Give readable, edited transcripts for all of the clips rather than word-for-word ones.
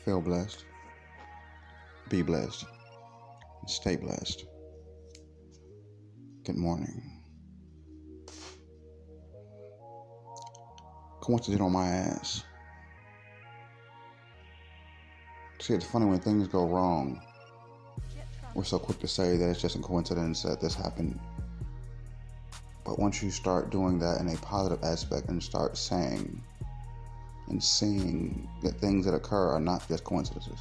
Feel blessed, be blessed, and stay blessed. Good morning. Coincidence on my ass. See, it's funny when things go wrong. We're so quick to say that it's just a coincidence that this happened. But once you start doing that in a positive aspect and start saying and seeing that things that occur are not just coincidences.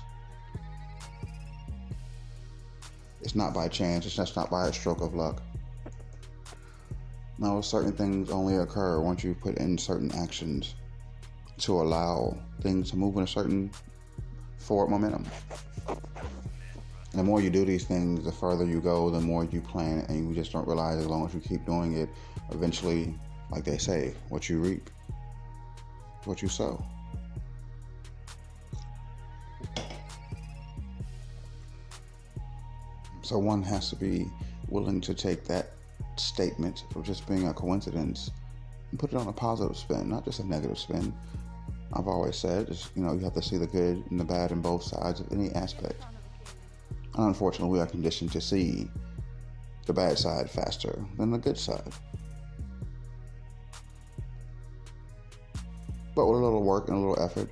It's not by chance, it's just not by a stroke of luck. No, certain things only occur once you put in certain actions to allow things to move in a certain forward momentum. And the more you do these things, the further you go, the more you plan, and you just don't realize as long as you keep doing it, eventually, like they say, what you reap, what you sow. So one has to be willing to take that statement of just being a coincidence and put it on a positive spin, not just a negative spin. I've always said, you have to see the good and the bad in both sides of any aspect. And unfortunately, we are conditioned to see the bad side faster than the good side. But with a little work and a little effort,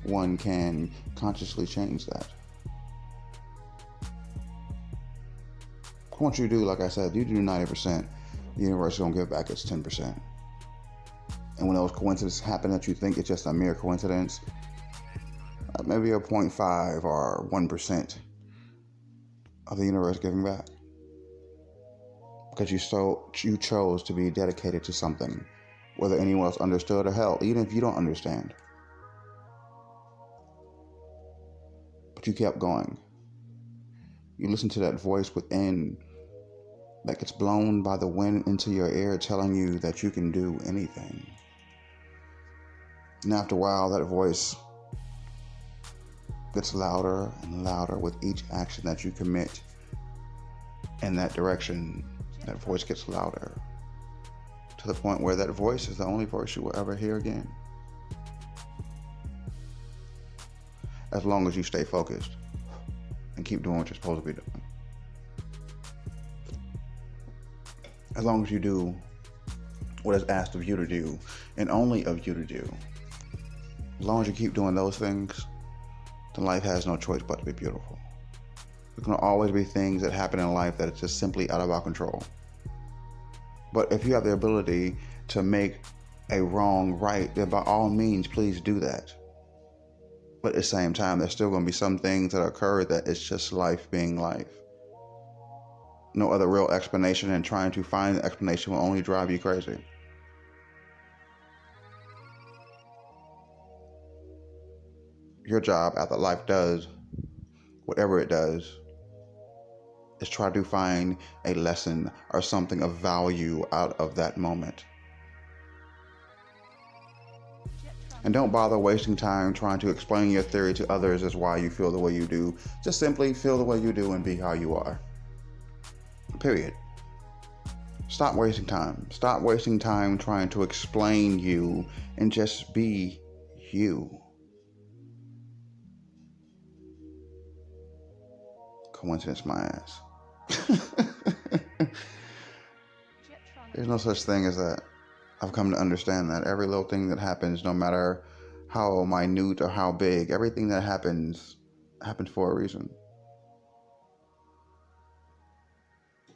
one can consciously change that. Once you do, like I said, you do 90%, the universe is going to give back its 10%. And when those coincidences happen that you think it's just a mere coincidence, maybe a 0.5 or 1% of the universe giving back. Because you chose to be dedicated to something, whether anyone else understood or hell, even if you don't understand. But you kept going. You listen to that voice within that gets blown by the wind into your ear telling you that you can do anything. And after a while, that voice gets louder and louder with each action that you commit in that direction. That voice gets louder to the point where that voice is the only voice you will ever hear again. As long as you stay focused and keep doing what you're supposed to be doing. As long as you do what is asked of you to do and only of you to do. As long as you keep doing those things, then life has no choice but to be beautiful. There can always be things that happen in life that are just simply out of our control. But if you have the ability to make a wrong right, then by all means, please do that. But at the same time, there's still going to be some things that occur that it's just life being life. No other real explanation, and trying to find the explanation will only drive you crazy. Your job after life does whatever it does is try to find a lesson or something of value out of that moment. And don't bother wasting time trying to explain your theory to others as why you feel the way you do. Just simply feel the way you do and be how you are. Period. Stop wasting time. Stop wasting time trying to explain you and just be you. Coincidence my ass. There's no such thing as that. I've come to understand that every little thing that happens, no matter how minute or how big, everything that happens for a reason.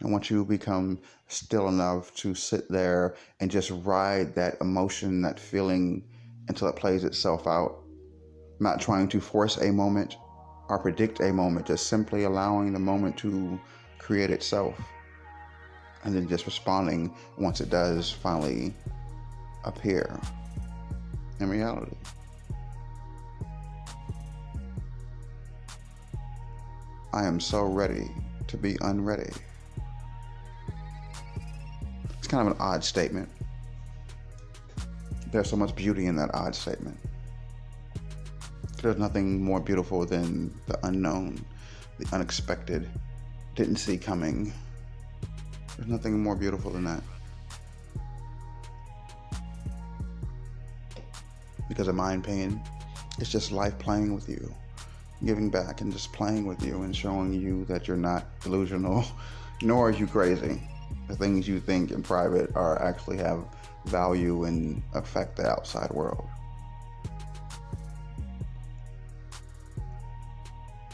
And once you become still enough to sit there and just ride that emotion, that feeling until it plays itself out, not trying to force a moment or predict a moment, just simply allowing the moment to create itself, and then just responding once it does finally appear in reality. I am so ready to be unready. It's kind of an odd statement. There's so much beauty in that odd statement. There's nothing more beautiful than the unknown, the unexpected, didn't see coming. There's nothing more beautiful than that. Because in my opinion, It's just life playing with you, giving back and just playing with you and showing you that you're not delusional, nor are you crazy. The things you think in private are actually have value and affect the outside world.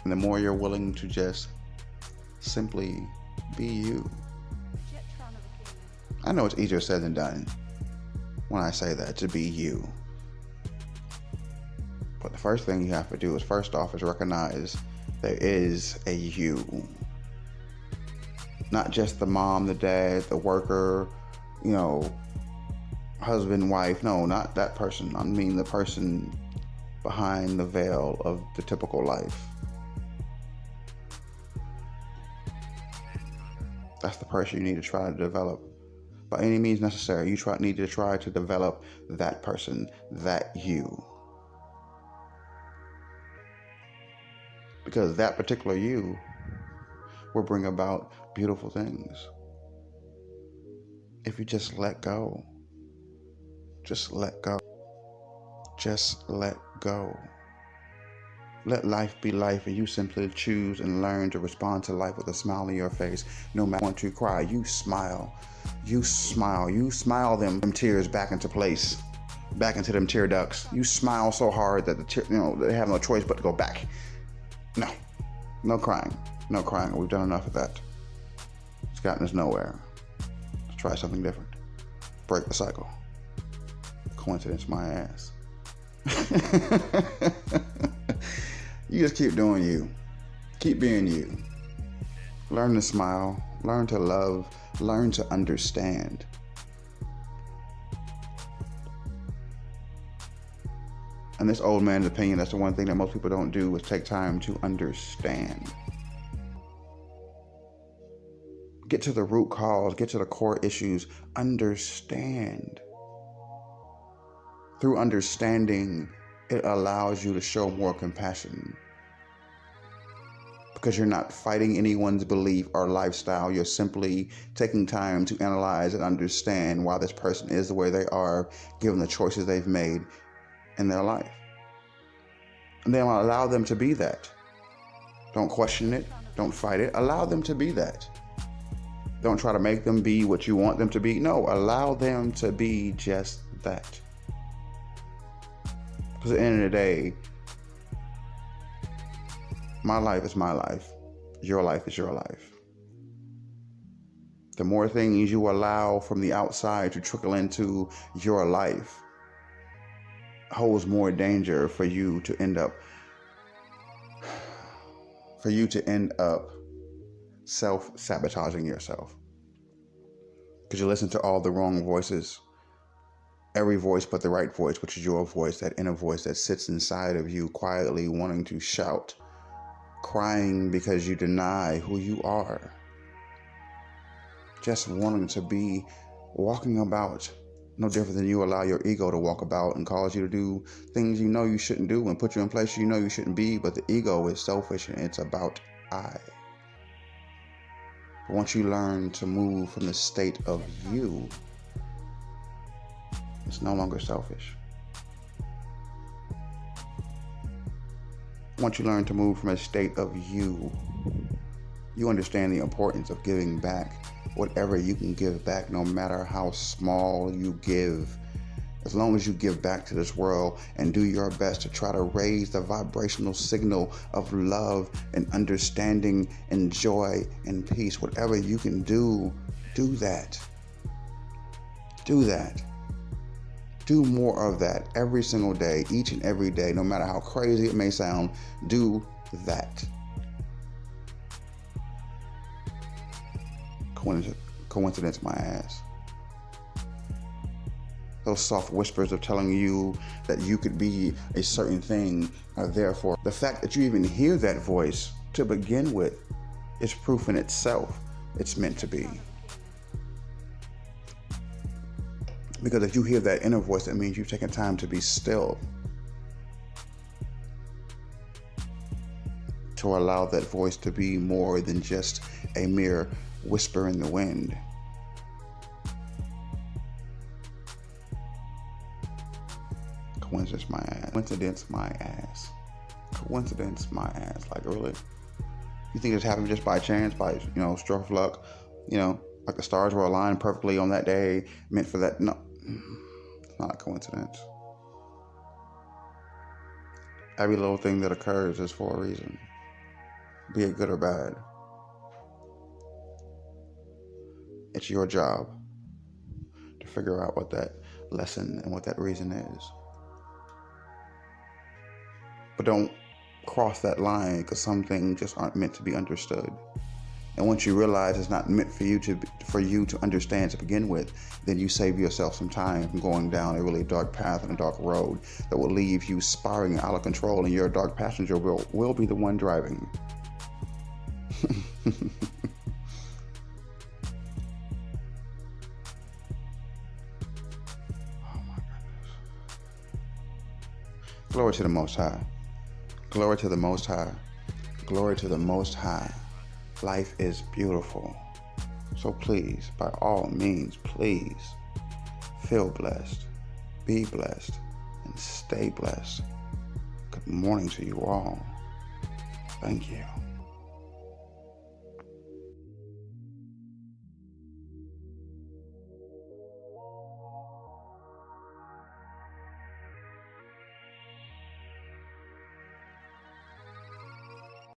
And the more you're willing to just simply be you. I know it's easier said than done when I say that, to be you. But the first thing you have to do is, first off, is recognize there is a you. Not just the mom, the dad, the worker, husband, wife. No, not that person. I mean the person behind the veil of the typical life. That's the person you need to try to develop. By any means necessary, you need to try to develop that person, that you. Because that particular you will bring about beautiful things. If you just let go. Just let go. Just let go. Let life be life, and you simply choose and learn to respond to life with a smile on your face. No matter when you cry, you smile. You smile. You smile them tears back into place, back into them tear ducts. You smile so hard that they have no choice but to go back. No crying. No crying. We've done enough of that. It's gotten us nowhere. Let's try something different. Break the cycle. Coincidence, my ass. You just keep doing you. Keep being you. Learn to smile. Learn to love. Learn to understand. In this old man's opinion, that's the one thing that most people don't do, is take time to understand. Get to the root cause. Get to the core issues. Understand. Through understanding, it allows you to show more compassion. Because you're not fighting anyone's belief or lifestyle. You're simply taking time to analyze and understand why this person is the way they are, given the choices they've made in their life. And then allow them to be that. Don't question it. Don't fight it. Allow them to be that. Don't try to make them be what you want them to be. No, allow them to be just that. Because at the end of the day, my life is my life. Your life is your life. The more things you allow from the outside to trickle into your life holds more danger for you to end up self-sabotaging yourself. Because you listen to all the wrong voices. Every voice but the right voice, which is your voice, that inner voice that sits inside of you quietly wanting to shout, crying because you deny who you are. Just wanting to be walking about no different than you allow your ego to walk about and cause you to do things you know you shouldn't do and put you in places you know you shouldn't be. But the ego is selfish and it's about I. But once you learn to move from the state of you, it's no longer selfish. Once you learn to move from a state of you, you understand the importance of giving back whatever you can give back, no matter how small you give. As long as you give back to this world and do your best to try to raise the vibrational signal of love and understanding and joy and peace, whatever you can do, do that. Do that. Do more of that every single day, each and every day, no matter how crazy it may sound. Do that. Coincidence, my ass. Those soft whispers of telling you that you could be a certain thing are there for. The fact that you even hear that voice to begin with is proof in itself it's meant to be. Because if you hear that inner voice, that means you've taken time to be still, to allow that voice to be more than just a mere whisper in the wind. Coincidence my ass. Coincidence my ass. Coincidence my ass. Like, really? You think this happened just by chance, by, stroke of luck? Like the stars were aligned perfectly on that day, meant for that? No, it's not a coincidence. Every little thing that occurs is for a reason, be it good or bad. It's your job to figure out what that lesson and what that reason is. But don't cross that line, because some things just aren't meant to be understood. And once you realize it's not meant for you to understand to begin with, then you save yourself some time from going down a really dark path and a dark road that will leave you spiraling out of control, and your dark passenger will be the one driving. Glory to the Most High. Glory to the Most High. Glory to the Most High. Life is beautiful. So please, by all means, please feel blessed, be blessed, and stay blessed. Good morning to you all. Thank you.